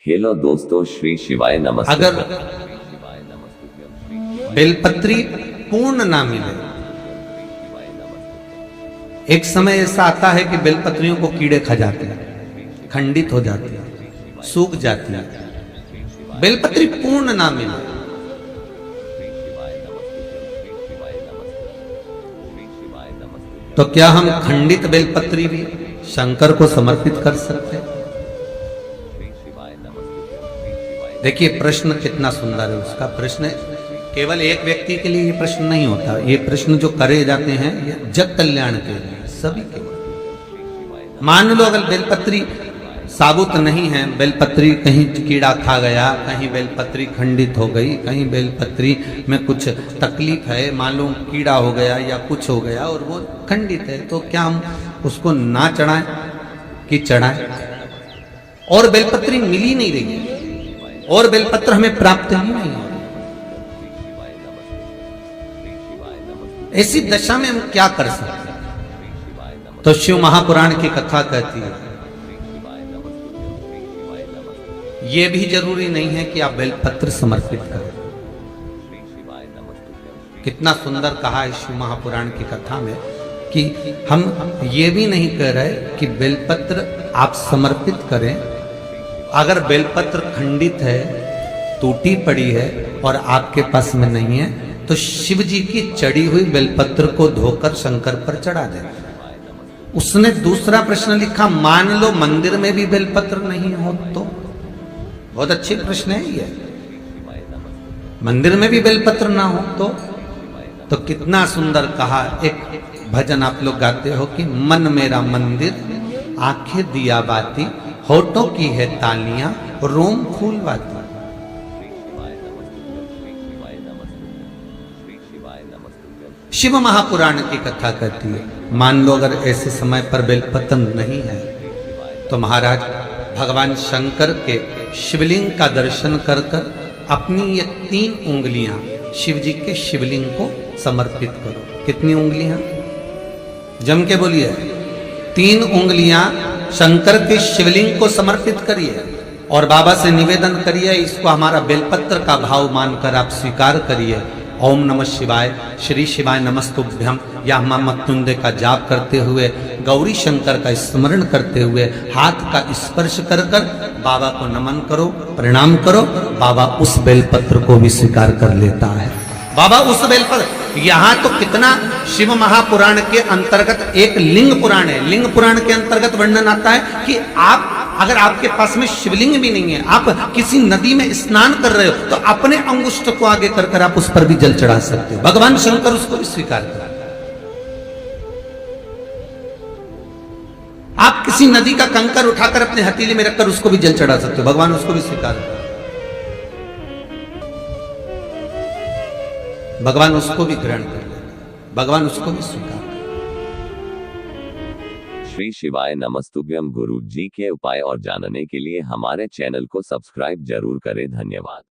Hello दोस्तों, श्री शिवाय नमस्ते। अगर बेलपत्री पूर्ण ना मिले, एक समय ऐसा आता है कि बेलपत्रियों को कीड़े खा जाते हैं, खंडित हो जाती है, सूख जाती है। बेलपत्री पूर्ण ना मिले तो क्या हम खंडित बेलपत्री भी शंकर को समर्पित कर सकते हैं? देखिए प्रश्न कितना सुंदर है। उसका प्रश्न केवल एक व्यक्ति के लिए ये प्रश्न नहीं होता, ये प्रश्न जो करे जाते हैं ये जग कल्याण के लिए, सभी के लिए। मान लो अगर बेलपत्री साबुत नहीं है, बेलपत्री कहीं कीड़ा खा गया, कहीं बेलपत्री खंडित हो गई, कहीं बेलपत्री में कुछ तकलीफ है, मान लो कीड़ा हो गया या कुछ हो गया और वो खंडित है, तो क्या हम उसको ना चढ़ाएं कि चढ़ाएं? और बेलपत्री मिल ही नहीं रही है और बेलपत्र हमें प्राप्त ही नहीं है। ऐसी दशा में हम क्या कर सकते हैं? तो शिव महापुराण की कथा कहती है यह भी जरूरी नहीं है कि आप बेलपत्र समर्पित करें। कितना सुंदर कहा है शिव महापुराण की कथा में कि हम ये भी नहीं कह रहे कि बेलपत्र आप समर्पित करें। अगर बेलपत्र खंडित है, टूटी पड़ी है और आपके पास में नहीं है, तो शिव जी की चढ़ी हुई बेलपत्र को धोकर शंकर पर चढ़ा दे। उसने दूसरा प्रश्न लिखा, मान लो मंदिर में भी बेलपत्र नहीं हो तो? बहुत अच्छी प्रश्न है ये। मंदिर में भी बेलपत्र ना हो तो कितना सुंदर कहा। एक भजन आप लोग गाते हो कि मन मेरा मंदिर, आंखें दिया बाती, होठों की है तालियां, रोम फूलवाती। शिव महापुराण की कथा कहती है मान लो अगर ऐसे समय पर बेलपत्र नहीं है तो महाराज भगवान शंकर के शिवलिंग का दर्शन कर कर अपनी ये 3 उंगलियां शिव जी के शिवलिंग को समर्पित करो। कितनी उंगलियां? जम के बोलिए। 3 उंगलियां शंकर के शिवलिंग को समर्पित करिए और बाबा से निवेदन करिए, इसको हमारा बेलपत्र का भाव मानकर आप स्वीकार करिए। ओम नमः शिवाय, श्री शिवाय नमस्तुभ्यम या मृत्युंजय का जाप करते हुए, गौरी शंकर का स्मरण करते हुए हाथ का स्पर्श कर कर बाबा को नमन करो, प्रणाम करो। बाबा उस बेलपत्र को भी स्वीकार कर लेता है। बाबा उस बेलपत्र, यहाँ तो कितना शिव महापुराण के अंतर्गत एक लिंग पुराण है। लिंग पुराण के अंतर्गत वर्णन आता है कि आप अगर आपके पास में शिवलिंग भी नहीं है, आप किसी नदी में स्नान कर रहे हो, तो अपने अंगुष्ठ को आगे कर कर आप उस पर भी जल चढ़ा सकते हो। भगवान शंकर उसको भी स्वीकार कर। आप किसी नदी का कंकर उठाकर अपने हथेली में रखकर उसको भी जल चढ़ा सकते हो, भगवान उसको भी स्वीकार कर। भगवान उसको भी ग्रहण कर, भगवान उसको भी स्वीकार। श्री शिवाय नमस्तुभ्यम। गुरु जी के उपाय और जानने के लिए हमारे चैनल को सब्सक्राइब जरूर करें। धन्यवाद।